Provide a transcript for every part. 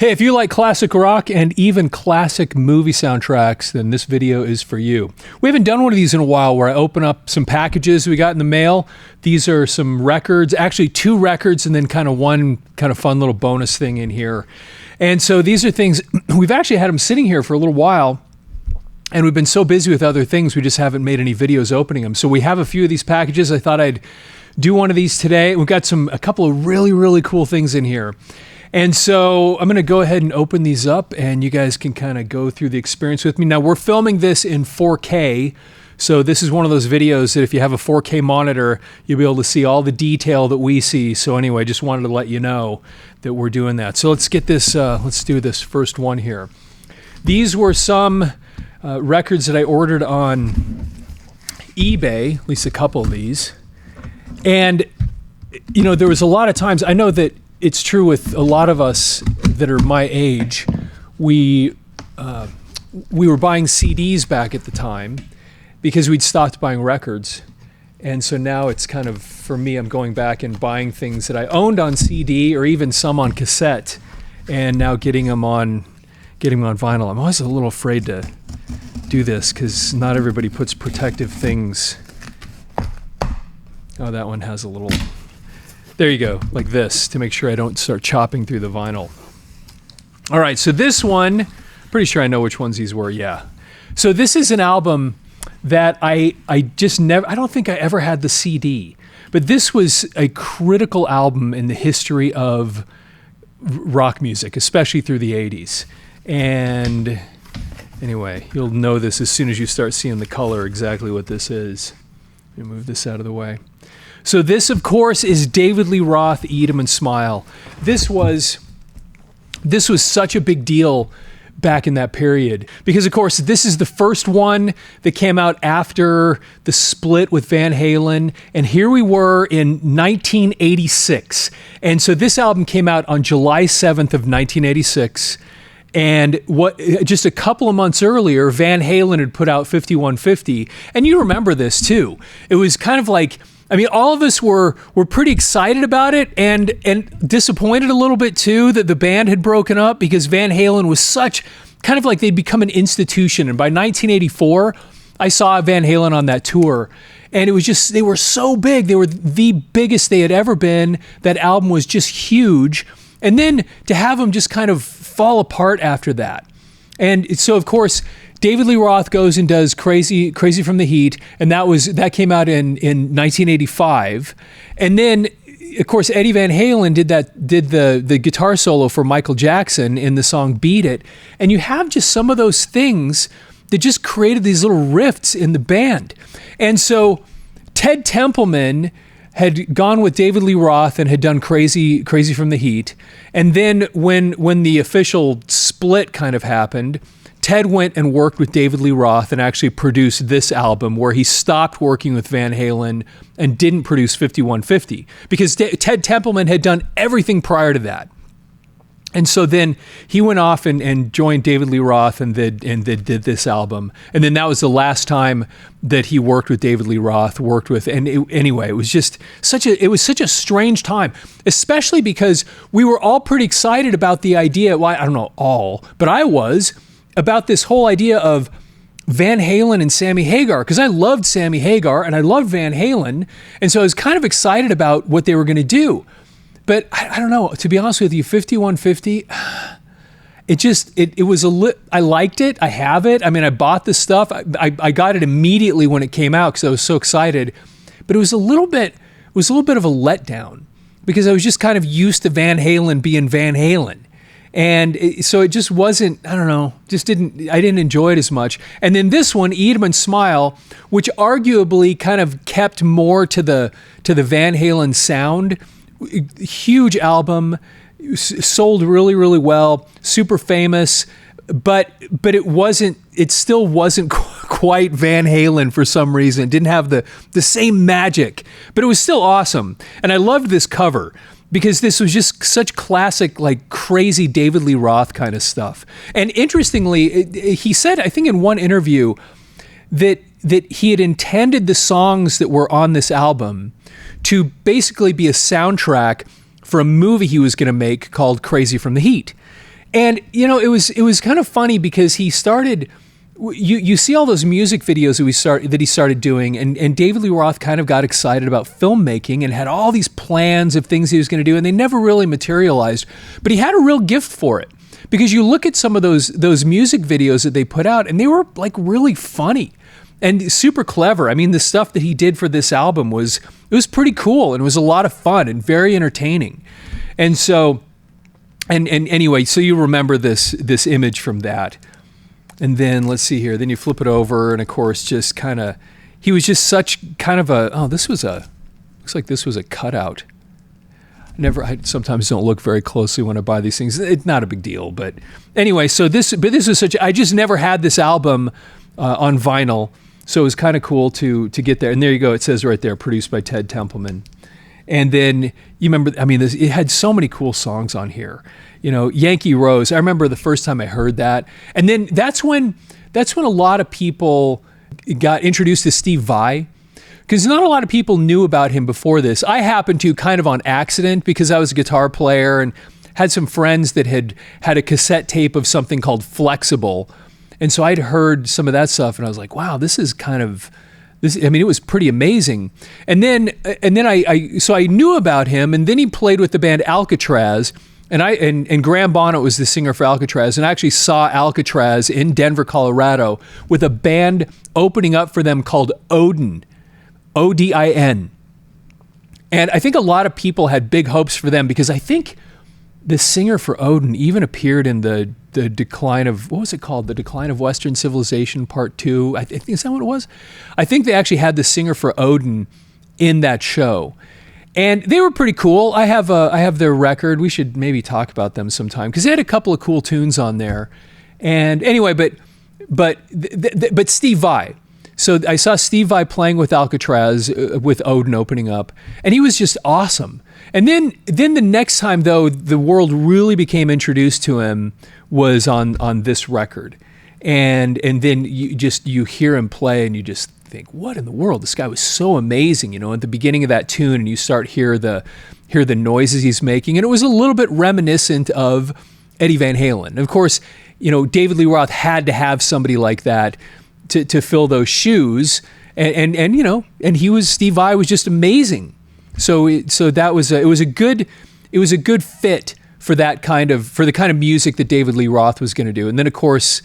Hey, if you like classic rock and even classic movie soundtracks, then this video is for you. We haven't done one of these in a while where I open up some packages we got in the mail. These are some records, actually 2 records, and then kind of one kind of fun little bonus thing in here. And so these are things, we've actually had them sitting here for a little while, and we've been so busy with other things, we just haven't made any videos opening them. So we have a few of these packages. I thought I'd do one of these today. We've got a couple of really, really cool things in here. And so I'm going to go ahead and open these up, and you guys can kind of go through the experience with me. Now, we're filming this in 4K, so this is one of those videos that if you have a 4K monitor, you'll be able to see all the detail that we see. So anyway, just wanted to let you know that we're doing that. So let's get this, let's do this first one here. These were some records that I ordered on eBay, at least a couple of these. And, you know, there was a lot of times, I know that it's true with a lot of us that are my age. We were buying CDs back at the time because we'd stopped buying records. And so now it's kind of, for me, I'm going back and buying things that I owned on CD or even some on cassette, and now getting them on vinyl. I'm always a little afraid to do this because not everybody puts protective things. Oh, that one has a little... There you go, like this, to make sure I don't start chopping through the vinyl. All right, so this one, pretty sure I know which ones these were, yeah. So this is an album that I just never, I don't think I ever had the CD, but this was a critical album in the history of rock music, especially through the 80s. And anyway, you'll know this as soon as you start seeing the color, exactly what this is. Let me move this out of the way. So this, of course, is David Lee Roth, Eat 'Em and Smile. This was such a big deal back in that period because, of course, this is the first one that came out after the split with Van Halen. And here we were in 1986. And so this album came out on July 7th of 1986. And just a couple of months earlier, Van Halen had put out 5150. And you remember this, too. It was kind of like... I mean, all of us were pretty excited about it and disappointed a little bit too that the band had broken up because Van Halen was such kind of like they'd become an institution. And by 1984, I saw Van Halen on that tour, and it was just, they were so big. They were the biggest they had ever been. That album was just huge. And then to have them just kind of fall apart after that. And so, of course, David Lee Roth goes and does Crazy from the Heat, and that came out in 1985. And then, of course, Eddie Van Halen did the guitar solo for Michael Jackson in the song Beat It. And you have just some of those things that just created these little rifts in the band. And so Ted Templeman had gone with David Lee Roth and had done Crazy from the Heat. And then when the official split kind of happened, Ted went and worked with David Lee Roth and actually produced this album where he stopped working with Van Halen and didn't produce 5150 because Ted Templeman had done everything prior to that. And so then he went off and joined David Lee Roth and did this album. And then that was the last time that he worked with David Lee Roth, anyway, it was just such a strange time, especially because we were all pretty excited about the idea. Well, I don't know all, but I was, about this whole idea of Van Halen and Sammy Hagar, because I loved Sammy Hagar and I loved Van Halen. And so I was kind of excited about what they were going to do. But I don't know, to be honest with you, 5150, I liked it. I have it. I mean, I bought this stuff. I got it immediately when it came out because I was so excited. But it was a little bit of a letdown because I was just kind of used to Van Halen being Van Halen. And so it just wasn't, I don't know, I didn't enjoy it as much. And then this one, Eat 'Em and Smile, which arguably kind of kept more to the Van Halen sound. Huge album, sold really, really well, super famous, but it still wasn't quite Van Halen for some reason. It didn't have the same magic, but it was still awesome. And I loved this cover because this was just such classic, like crazy David Lee Roth kind of stuff. And interestingly, he said, I think in one interview, that he had intended the songs that were on this album to basically be a soundtrack for a movie he was going to make called Crazy from the Heat. And it was kind of funny because he started. You see all those music videos that he started doing, and David Lee Roth kind of got excited about filmmaking and had all these plans of things he was going to do, and they never really materialized. But he had a real gift for it, because you look at some of those music videos that they put out, and they were like really funny and super clever. I mean, the stuff that he did for this album was pretty cool, and it was a lot of fun and very entertaining. And so, and anyway, so you remember this image from that. And then let's see here. Then you flip it over, and of course, just kind of, he was just such kind of looks like this was a cutout. I sometimes don't look very closely when I buy these things. It's not a big deal, but anyway. So this was I just never had this album on vinyl, so it was kind of cool to get there. And there you go. It says right there, produced by Ted Templeman. And then you remember, I mean, it had so many cool songs on here. Yankee Rose. I remember the first time I heard that. And then that's when a lot of people got introduced to Steve Vai, because not a lot of people knew about him before this. I happened to, kind of on accident, because I was a guitar player and had some friends that had a cassette tape of something called Flexible. And so I'd heard some of that stuff, and I was like, wow, this is kind of... it was pretty amazing. And then I knew about him, and then he played with the band Alcatrazz, and Graham Bonnet was the singer for Alcatrazz, and I actually saw Alcatrazz in Denver, Colorado, with a band opening up for them called Odin, Odin. And I think a lot of people had big hopes for them, because I think the singer for Odin even appeared in the Decline of, what was it called? The Decline of Western Civilization Part 2. I think, is that what it was? I think they actually had the singer for Odin in that show. And they were pretty cool. I have their record. We should maybe talk about them sometime, because they had a couple of cool tunes on there. And anyway, but Steve Vai. So I saw Steve Vai playing with Alcatrazz, with Odin opening up, and he was just awesome. And then the next time, though, the world really became introduced to him was on this record. And then you hear him play, and you just think, what in the world? This guy was so amazing, at the beginning of that tune, and you start hear the noises he's making, and it was a little bit reminiscent of Eddie Van Halen. And of course, David Lee Roth had to have somebody like that to fill those shoes, and Steve Vai was just amazing. So that was it was a good fit for the kind of music that David Lee Roth was going to do. And then of course,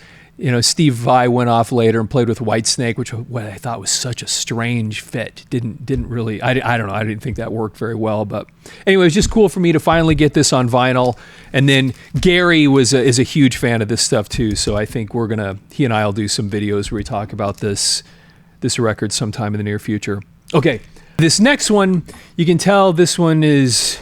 Steve Vai went off later and played with Whitesnake, which I thought was such a strange fit. Didn't really, I don't know, I didn't think that worked very well. But anyway, it was just cool for me to finally get this on vinyl. And then Gary is a huge fan of this stuff too. So I think he and I will do some videos where we talk about this record sometime in the near future. Okay, this next one, you can tell this one is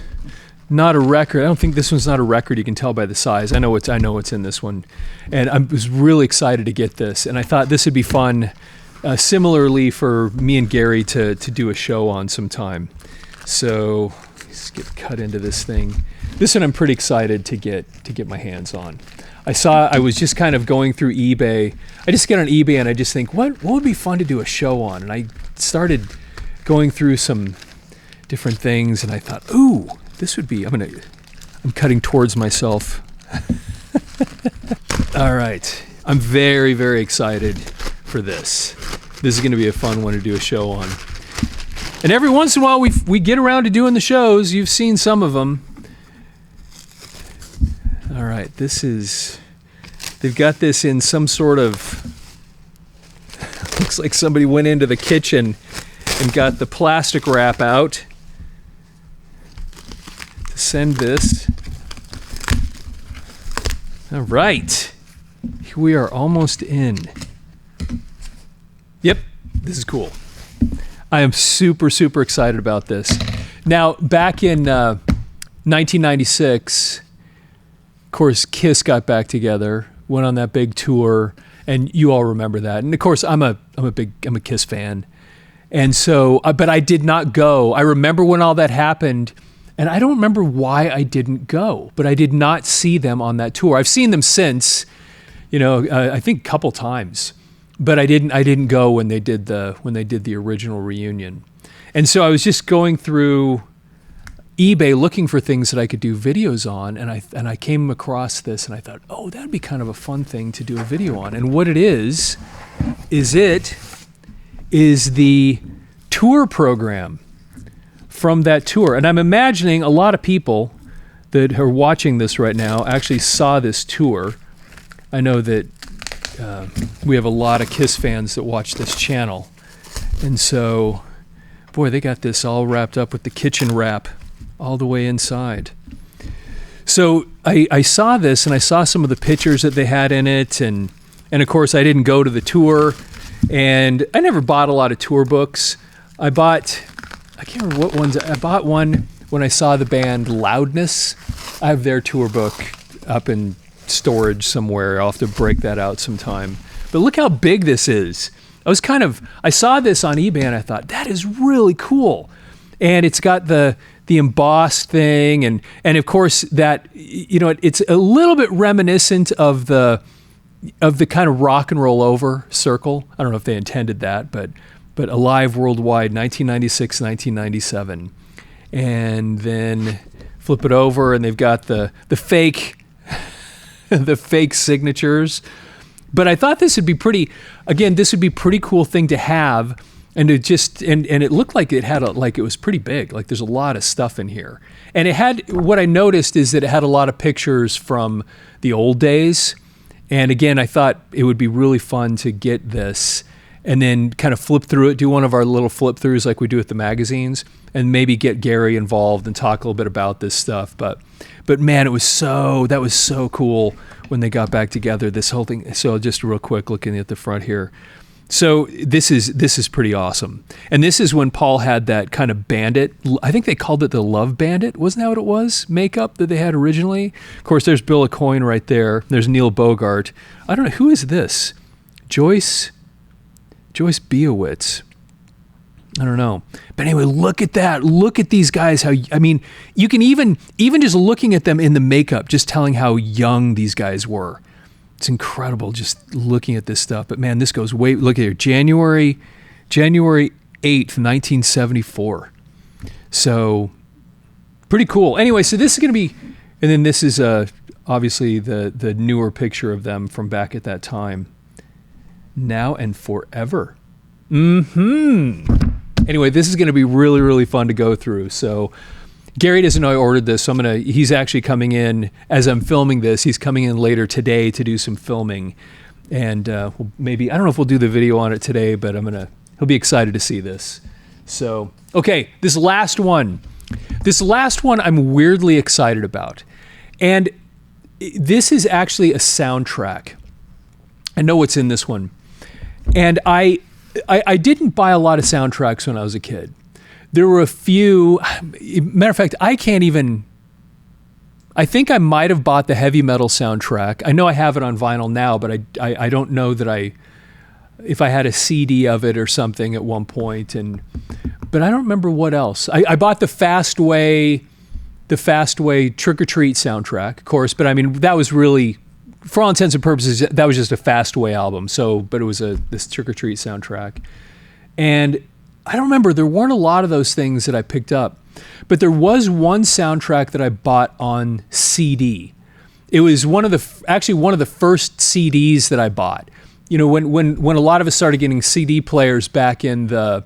not a record. I don't think this one's not a record. You can tell by the size. I know what's in this one, and I was really excited to get this. And I thought this would be fun, similarly for me and Gary to do a show on sometime. So let's get cut into this thing. This one I'm pretty excited to get my hands on. I was just kind of going through eBay. I just get on eBay and I just think, what would be fun to do a show on? And I started going through some different things, and I thought, ooh, this would be, I'm cutting towards myself. All right. I'm very, very excited for this. This is going to be a fun one to do a show on. And every once in a while, we get around to doing the shows. You've seen some of them. All right. They've got this in some sort of, looks like somebody went into the kitchen and got the plastic wrap out. Send this. All right. We are almost in. Yep, this is cool. I am super, super excited about this. Now, back in 1996, of course, Kiss got back together, went on that big tour, and you all remember that. And of course, I'm a Kiss fan. And so, but I did not go. I remember when all that happened, and I don't remember why I didn't go, but I did not see them on that tour. I've seen them since, I think a couple times, but I didn't go when they did the original reunion. And so I was just going through eBay looking for things that I could do videos on, and I came across this, and I thought, oh, that'd be kind of a fun thing to do a video on. And what it is the tour program from that tour. And I'm imagining a lot of people that are watching this right now actually saw this tour. I know that we have a lot of Kiss fans that watch this channel. And so, boy, they got this all wrapped up with the kitchen wrap all the way inside. So I saw this, and I saw some of the pictures that they had in it, and of course I didn't go to the tour, and I never bought a lot of tour books. I can't remember what ones, I bought one when I saw the band Loudness. I have their tour book up in storage somewhere. I'll have to break that out sometime. But look how big this is. I saw this on eBay, and I thought, that is really cool. And it's got the embossed thing, and of course that, it's a little bit reminiscent of the kind of rock and roll over circle. I don't know if they intended that, but Alive Worldwide, 1996, 1997. And then flip it over, and they've got the fake the fake signatures. But I thought this would be pretty cool thing to have. And it just and it looked like it had it was pretty big. Like there's a lot of stuff in here. And it had, what I noticed is that it had a lot of pictures from the old days. And again, I thought it would be really fun to get this and then kind of flip through it, do one of our little flip throughs like we do with the magazines, and maybe get Gary involved and talk a little bit about this stuff. But man, that was so cool when they got back together, this whole thing. So just real quick, looking at the front here. So this is pretty awesome. And this is when Paul had that kind of bandit, I think they called it the Love Bandit. Wasn't that what it was? Makeup that they had originally. Of course, there's Bill Aucoin right there. There's Neil Bogart. I don't know, who is this? Joyce Biowitz. I don't know. But anyway, look at that. Look at these guys. You can even just looking at them in the makeup, just telling how young these guys were. It's incredible just looking at this stuff. But man, this goes way, look at here, January 8th, 1974. So pretty cool. Anyway, so this is going to be, and then this is obviously the newer picture of them from back at that time. Now and forever. Anyway, this is going to be really, really fun to go through. So Gary doesn't know I ordered this, so he's actually coming in as I'm filming this. He's coming in later today to do some filming. And maybe, I don't know if we'll do the video on it today, but he'll be excited to see this. So, okay, this last one I'm weirdly excited about. And this is actually a soundtrack. I know what's in this one. And I didn't buy a lot of soundtracks when I was a kid. There were a few, matter of fact, I think I might have bought the heavy metal soundtrack. I know I have it on vinyl now, but I don't know that if I had a CD of it or something at one point. But I don't remember what else. I bought the Fastway Trick or Treat soundtrack, of course, but I mean, that was really, for all intents and purposes, that was just a Fastway album. But it was this Trick or Treat soundtrack. And I don't remember, there weren't a lot of those things that I picked up, but there was one soundtrack that I bought on CD. It was one of the first CDs that I bought. You know, when a lot of us started getting CD players back in the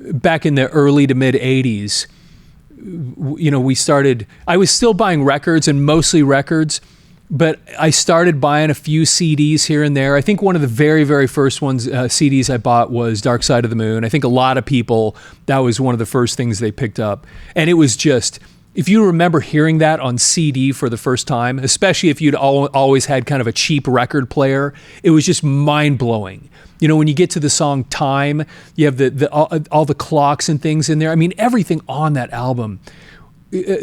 early to mid 80s, you know, I was still buying records, and mostly records, but I started buying a few CDs here and there. I think one of the very, very first CDs I bought was Dark Side of the Moon. I think a lot of people, that was one of the first things they picked up. And it was just, if you remember hearing that on CD for the first time, especially if you'd always had kind of a cheap record player, it was just mind-blowing. You know, when you get to the song Time, you have all the clocks and things in there. I mean, everything on that album,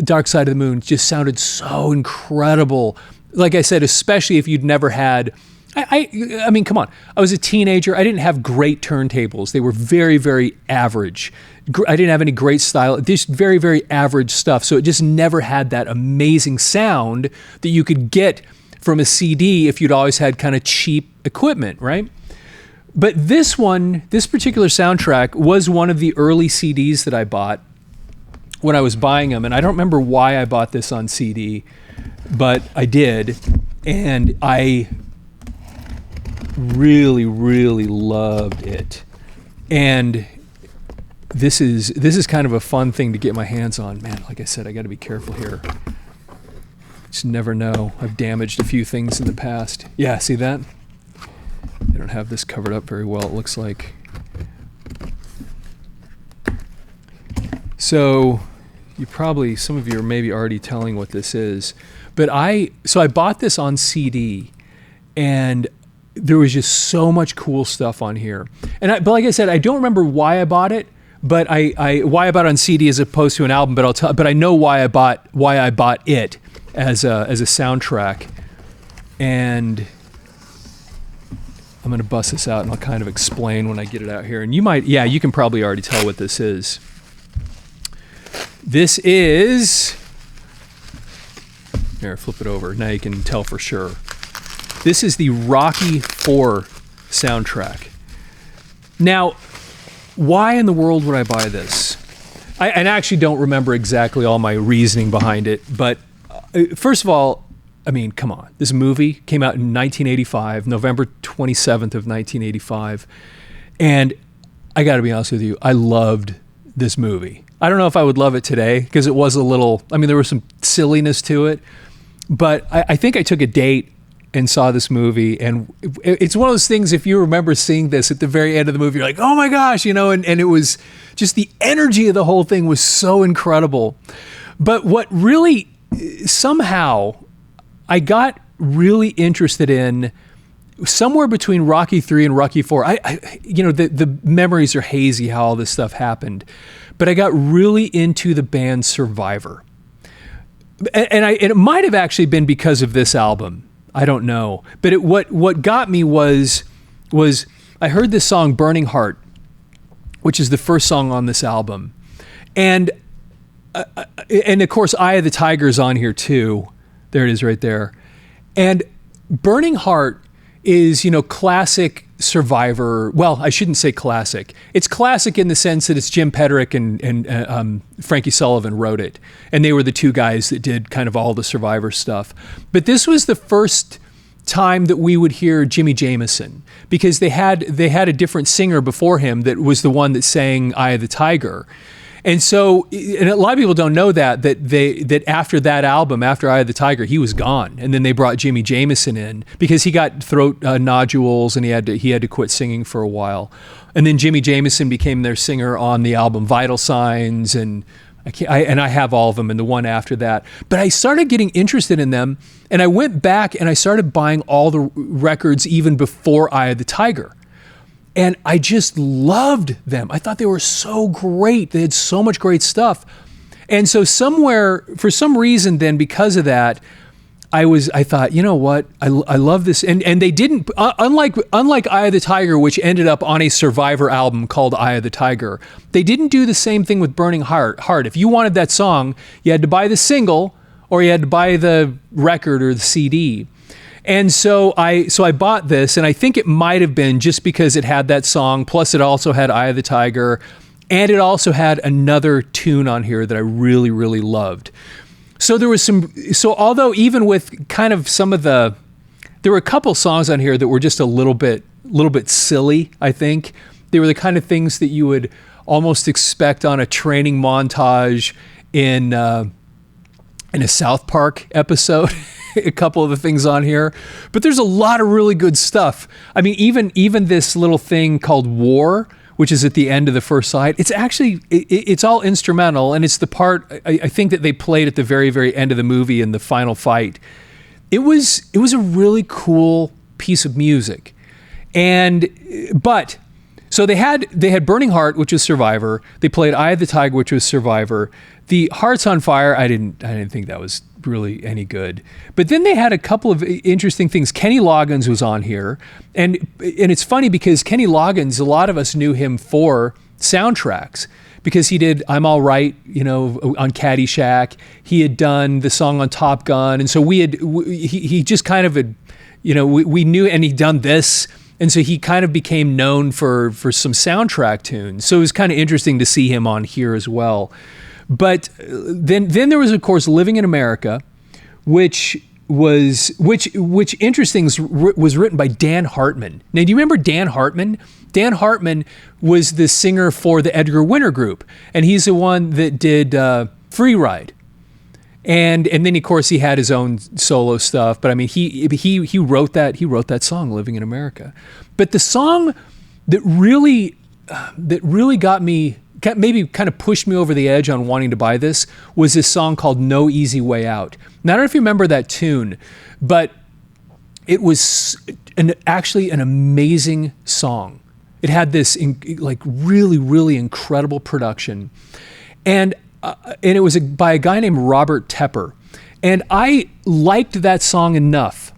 Dark Side of the Moon, just sounded so incredible. Like I said, especially if you'd never had, I mean, come on. I was a teenager. I didn't have great turntables. They were very, very average. I didn't have any great style. Just very, very average stuff. So it just never had that amazing sound that you could get from a CD if you'd always had kind of cheap equipment, right? But this particular soundtrack was one of the early CDs that I bought when I was buying them, and I don't remember why I bought this on CD, but I did, and I really, really loved it. And this is kind of a fun thing to get my hands on. Man, like I said, I got to be careful here. Just never know. I've damaged a few things in the past. Yeah, see that? They don't have this covered up very well, it looks like. So some of you are maybe already telling what this is, but I bought this on CD, and there was just so much cool stuff on here. But like I said, I don't remember why I bought it, but why I bought it on CD as opposed to an album. But I know why I bought it as a soundtrack, and I'm gonna bust this out and I'll kind of explain when I get it out here. And you can probably already tell what this is. This is, here, flip it over. Now you can tell for sure. This is the Rocky IV soundtrack. Now, why in the world would I buy this? I actually don't remember exactly all my reasoning behind it, but first of all, I mean, come on. This movie came out in 1985, November 27th of 1985, and I got to be honest with you, I loved this movie. I don't know if I would love it today, because it was there was some silliness to it, but I think I took a date and saw this movie, and it's one of those things, if you remember seeing this at the very end of the movie, you're like, oh my gosh, and it was just, the energy of the whole thing was so incredible. But what really, somehow, I got really interested in somewhere between Rocky III and Rocky IV. The memories are hazy how all this stuff happened, but I got really into the band Survivor, and it might have actually been because of this album. I don't know, but what got me was I heard this song "Burning Heart," which is the first song on this album, and of course "Eye of the Tiger" is on here too. There it is right there. And Burning Heart is, classic Survivor. Well, I shouldn't say classic. It's classic in the sense that it's Jim Pederick and Frankie Sullivan wrote it. And they were the two guys that did kind of all the Survivor stuff. But this was the first time that we would hear Jimmy Jamison, because they had a different singer before him that was the one that sang Eye of the Tiger. And so, and a lot of people don't know that after that album, after Eye of the Tiger, he was gone, and then they brought Jimmy Jamison in because he got throat nodules and he had to quit singing for a while, and then Jimmy Jamison became their singer on the album Vital Signs, and I have all of them, and the one after that. But I started getting interested in them, and I went back and I started buying all the records even before Eye of the Tiger. And I just loved them. I thought they were so great. They had so much great stuff. And so for some reason then, because of that, I thought, you know what? I love this. And they didn't, unlike Eye of the Tiger, which ended up on a Survivor album called Eye of the Tiger, they didn't do the same thing with Burning Heart. If you wanted that song, you had to buy the single or you had to buy the record or the CD. And so I bought this, and I think it might have been just because it had that song, plus it also had Eye of the Tiger, and it also had another tune on here that I really, really loved. So although even with kind of there were a couple songs on here that were just a little bit silly, I think. They were the kind of things that you would almost expect on a training montage in a South Park episode. A couple of the things on here, but there's a lot of really good stuff. I mean, even this little thing called War, which is at the end of the first side, it's actually, it's all instrumental, and it's the part I think that they played at the very, very end of the movie in the final fight. It was a really cool piece of music. So they had Burning Heart, which was Survivor. They played Eye of the Tiger, which was Survivor. The Hearts on Fire, I didn't think that was really any good. But then they had a couple of interesting things. Kenny Loggins was on here, and it's funny because Kenny Loggins, a lot of us knew him for soundtracks because he did I'm All Right, on Caddyshack. He had done the song on Top Gun, and so he just kind of had, we knew, and he'd done this. And so he kind of became known for some soundtrack tunes. So it was kind of interesting to see him on here as well. But then there was, of course, Living in America, which interesting was written by Dan Hartman. Now, do you remember Dan Hartman? Dan Hartman was the singer for the Edgar Winter Group, and he's the one that did Free Ride. And then, of course, he had his own solo stuff. But I mean, he wrote that song, "Living in America." But the song that really got me, maybe kind of pushed me over the edge on wanting to buy this, was this song called "No Easy Way Out." Now, I don't know if you remember that tune, but it was actually an amazing song. It had this really, really incredible production, and it was by a guy named Robert Tepper. And I liked that song enough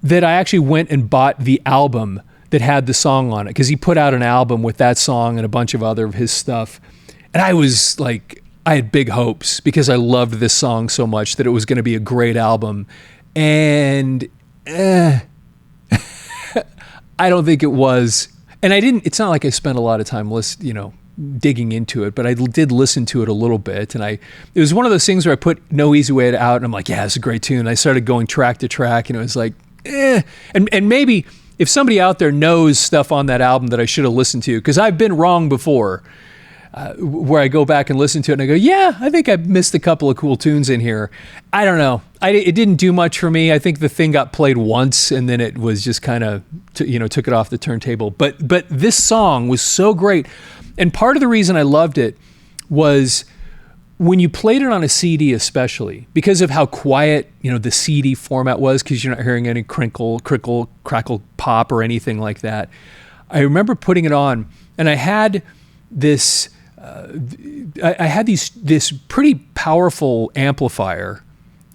that I actually went and bought the album that had the song on it, because he put out an album with that song and a bunch of other of his stuff. And I was like, I had big hopes because I loved this song so much that it was going to be a great album. And I don't think it was. And it's not like I spent a lot of time digging into it, but I did listen to it a little bit, and it was one of those things where I put "No Easy Way Out" and I'm like, yeah, it's a great tune. And I started going track to track, and it was like, and maybe if somebody out there knows stuff on that album that I should have listened to, because I've been wrong before, where I go back and listen to it and I go, yeah, I think I missed a couple of cool tunes in here. I don't know. It didn't do much for me. I think the thing got played once and then it was just kind of, took it off the turntable. But this song was so great. And part of the reason I loved it was when you played it on a CD, especially because of how quiet, the CD format was, because you're not hearing any crinkle, crackle, pop or anything like that. I remember putting it on, and I had this this pretty powerful amplifier.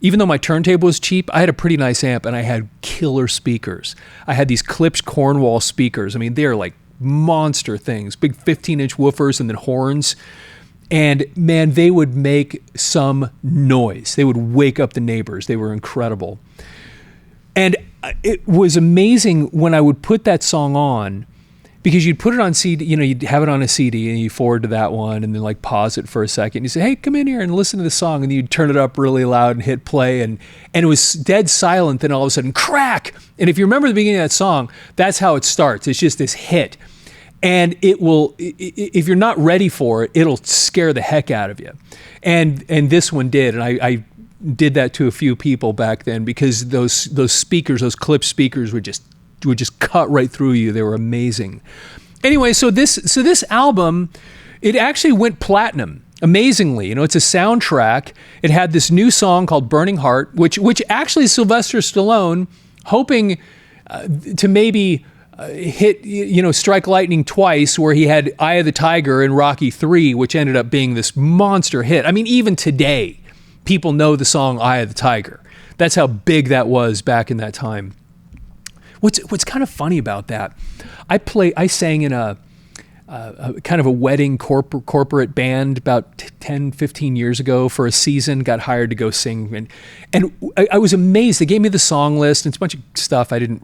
Even though my turntable was cheap, I had a pretty nice amp, and I had killer speakers. I had these Klipsch Cornwalls speakers. I mean, they're like monster things, big 15-inch woofers and then horns. And man, they would make some noise. They would wake up the neighbors. They were incredible. And it was amazing when I would put that song on, because you'd put it on CD, you'd have it on a CD and you forward to that one and then pause it for a second. You say, hey, come in here and listen to the song. And then you'd turn it up really loud and hit play, and it was dead silent. Then all of a sudden, crack. And if you remember the beginning of that song, that's how it starts. It's just this hit. And it will, if you're not ready for it, it'll scare the heck out of you. And this one did. And I did that to a few people back then, because those speakers, those Klipsch speakers would just cut right through you. They were amazing. Anyway, so this album, it actually went platinum, amazingly. It's a soundtrack. It had this new song called Burning Heart, which actually Sylvester Stallone, hoping to maybe hit, strike lightning twice, where he had Eye of the Tiger in Rocky III, which ended up being this monster hit. I mean, even today, people know the song Eye of the Tiger. That's how big that was back in that time. What's kind of funny about that, I sang in a kind of a wedding corporate band about 10, 15 years ago for a season, got hired to go sing. And I was amazed. They gave me the song list, and it's a bunch of stuff I didn't,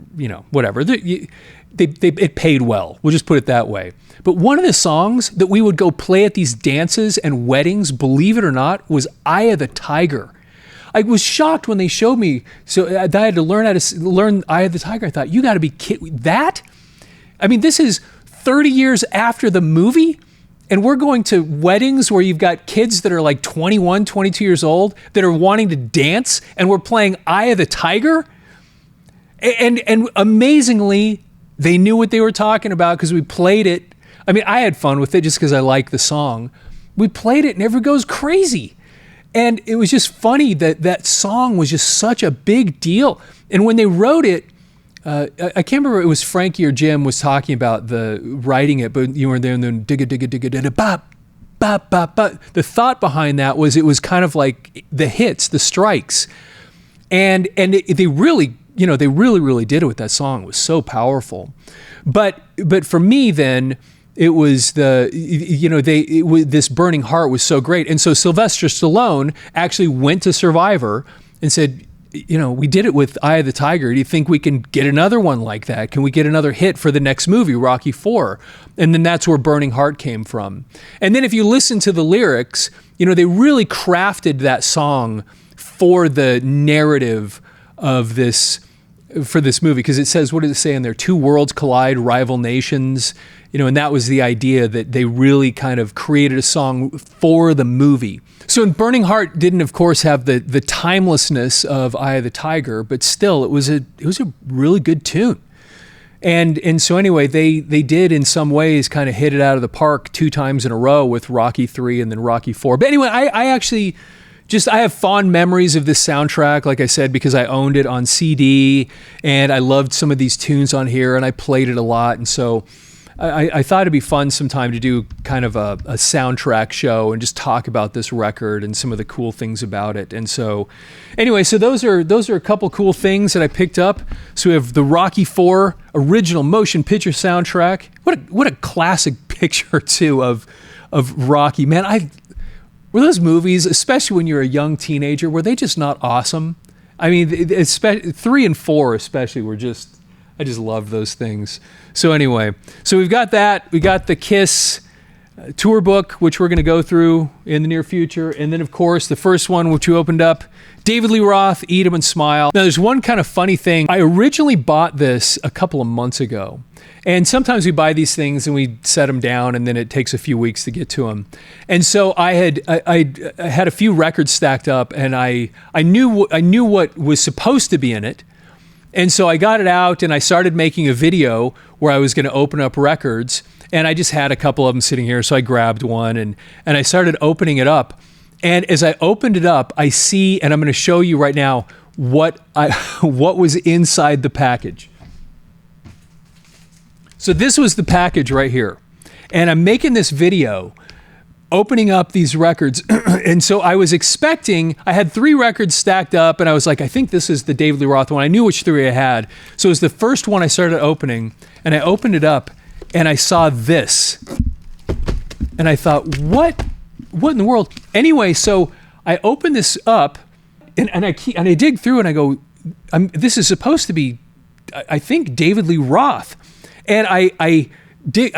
whatever. It paid well. We'll just put it that way. But one of the songs that we would go play at these dances and weddings, believe it or not, was Eye of the Tiger. I was shocked when they showed me. So I had to learn how to learn Eye of the Tiger. I thought, you got to be kidding. That? I mean, this is 30 years after the movie, and we're going to weddings where you've got kids that are like 21, 22 years old that are wanting to dance, and we're playing Eye of the Tiger. And amazingly, they knew what they were talking about, because we played it. I mean, I had fun with it just because I like the song. We played it and everyone goes crazy. And it was just funny that song was just such a big deal. And when they wrote it, I can't remember, it was Frankie or Jim was talking about the writing it, but you were there and then digga bop, bop, bop, bop. The thought behind that was it was kind of like the hits, the strikes. And they really, they really did it with that song. It was so powerful. But for me then, it was this Burning Heart was so great. And so Sylvester Stallone actually went to Survivor and said, we did it with Eye of the Tiger. Do you think we can get another one like that? Can we get another hit for the next movie, Rocky IV? And then that's where Burning Heart came from. And then if you listen to the lyrics, they really crafted that song for the narrative of this movie, because it says, what does it say in there? Two worlds collide, rival nations, and that was the idea, that they really kind of created a song for the movie. So Burning Heart didn't, of course, have the timelessness of Eye of the Tiger, but still, it was a really good tune. And so anyway, they did in some ways kind of hit it out of the park 2 times in a row with Rocky III and then Rocky IV. But anyway, I actually I have fond memories of this soundtrack, like I said, because I owned it on CD and I loved some of these tunes on here and I played it a lot. And so I thought it'd be fun sometime to do kind of a soundtrack show and just talk about this record and some of the cool things about it. And so anyway, so those are a couple cool things that I picked up. So we have the Rocky IV original motion picture soundtrack. What a classic picture too of Rocky. Man, were those movies, especially when you're a young teenager, were they just not awesome? I mean, especially 3 and 4 especially were just, I just loved those things. So anyway, so we've got that. We got the Kiss tour book, which we're going to go through in the near future. And then, of course, the first one, which we opened up, David Lee Roth, Eat 'Em and Smile. Now, there's one kind of funny thing. I originally bought this a couple of months ago. And sometimes we buy these things and we set them down and then it takes a few weeks to get to them. And so I had a few records stacked up and I knew what was supposed to be in it. And so I got it out and I started making a video where I was going to open up records, and I just had a couple of them sitting here. So I grabbed one and I started opening it up. And as I opened it up, I see, and I'm going to show you right now what was inside the package. So this was the package right here. And I'm making this video opening up these records. And so I was expecting, I had 3 records stacked up and I was like, I think this is the David Lee Roth one. I knew which 3 I had. So it was the first one I started opening, and I opened it up and I saw this. And I thought, what in the world? Anyway, so I opened this up and I dig through and I go, this is supposed to be, I think, David Lee Roth. And I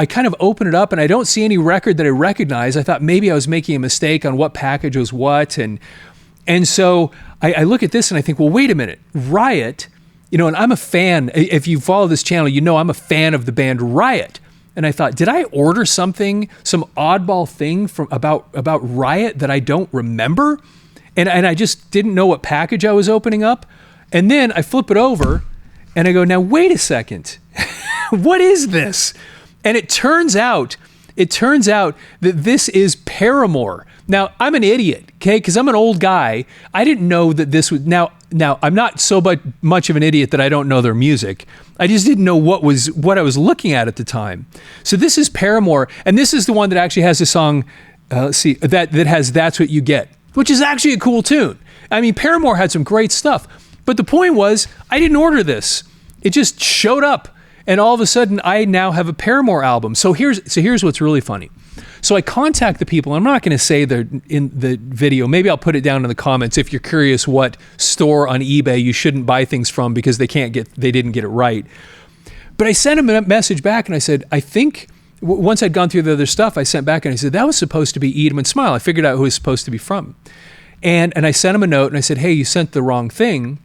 kind of open it up and I don't see any record that I recognize. I thought maybe I was making a mistake on what package was what. And so I look at this and I think, well, wait a minute, Riot, and I'm a fan. If you follow this channel, I'm a fan of the band Riot. And I thought, did I order something, some oddball thing about Riot that I don't remember? And I just didn't know what package I was opening up. And then I flip it over and I go, now wait a second. What is this? And it turns out that this is Paramore. Now, I'm an idiot, okay? Because I'm an old guy. I didn't know that this was... Now, I'm not so much of an idiot that I don't know their music. I just didn't know what I was looking at the time. So this is Paramore, and this is the one that actually has a song, that has That's What You Get, which is actually a cool tune. I mean, Paramore had some great stuff. But the point was, I didn't order this. It just showed up. And all of a sudden, I now have a Paramore album. So here's what's really funny. So I contact the people. I'm not going to say they're in the video. Maybe I'll put it down in the comments if you're curious what store on eBay you shouldn't buy things from because they didn't get it right. But I sent them a message back and I said, I think once I'd gone through the other stuff, I sent back and I said, that was supposed to be Eat 'Em and Smile. I figured out who it was supposed to be from. And I sent them a note and I said, hey, you sent the wrong thing.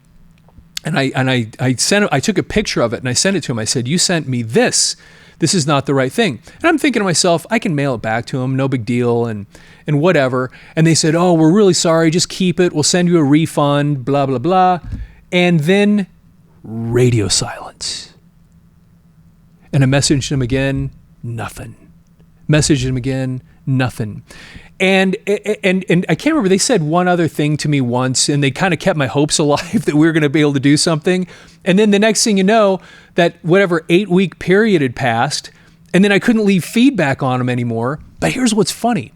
And I took a picture of it and I sent it to him. I said, you sent me this. This is not the right thing. And I'm thinking to myself, I can mail it back to him, no big deal, and whatever. And they said, oh, we're really sorry, just keep it. We'll send you a refund, blah, blah, blah. And then radio silence. And I messaged him again, nothing. Messaged him again, nothing. And I can't remember, they said one other thing to me once, and they kind of kept my hopes alive that we were going to be able to do something. And then the next thing you know, that whatever 8-week period had passed, and then I couldn't leave feedback on them anymore. But here's what's funny.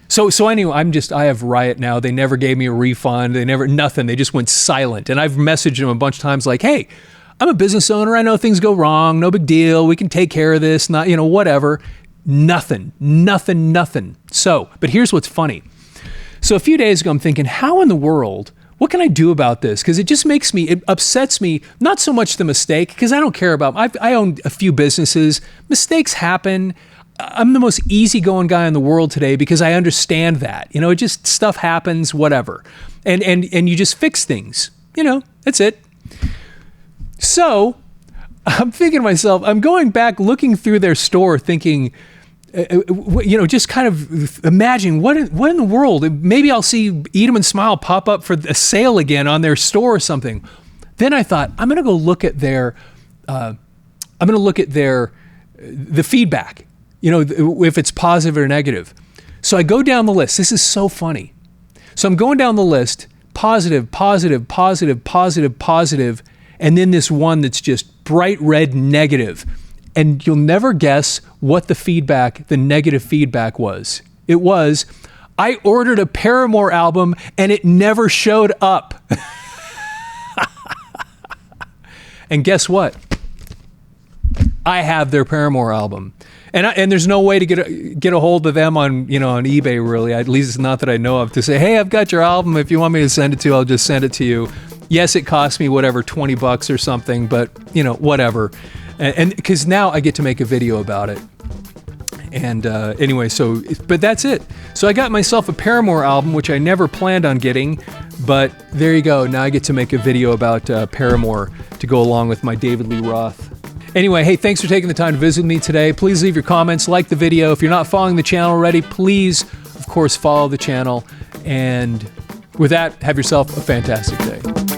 So anyway, I have Riot now. They never gave me a refund. Nothing. They just went silent. And I've messaged them a bunch of times like, hey, I'm a business owner. I know things go wrong. No big deal. We can take care of this. Not, whatever. Nothing. So, but here's what's funny. So a few days ago, I'm thinking, how in the world what can I do about this? Because it just it upsets me, not so much the mistake, because I don't care about, I own a few businesses. Mistakes happen. I'm the most easygoing guy in the world today because I understand that. You know, it just, stuff happens, whatever. And you just fix things. You know, that's it. So I'm thinking to myself, I'm going back looking through their store thinking, you know, just kind of imagine what in the world. Maybe I'll see Eat 'em and Smile pop up for a sale again on their store or something. Then I thought, I'm going to go look at the feedback, you know, if it's positive or negative. So I go down the list. This is so funny. So I'm going down the list, positive, positive, positive, positive, positive, and then this one that's just bright red negative. And you'll never guess what the negative feedback was. It was, I ordered a Paramore album and it never showed up. And guess what? I have their Paramore album. And there's no way to get a hold of them on eBay, really. At least it's not that I know of, to say, hey, I've got your album. If you want me to send it to you, I'll just send it to you. Yes, it cost me whatever, $20 or something, but whatever. And because now I get to make a video about it. And anyway, but that's it. So I got myself a Paramore album, which I never planned on getting, but there you go. Now I get to make a video about Paramore to go along with my David Lee Roth. Anyway, hey, thanks for taking the time to visit with me today. Please leave your comments, like the video. If you're not following the channel already, please, of course, follow the channel. And with that, have yourself a fantastic day.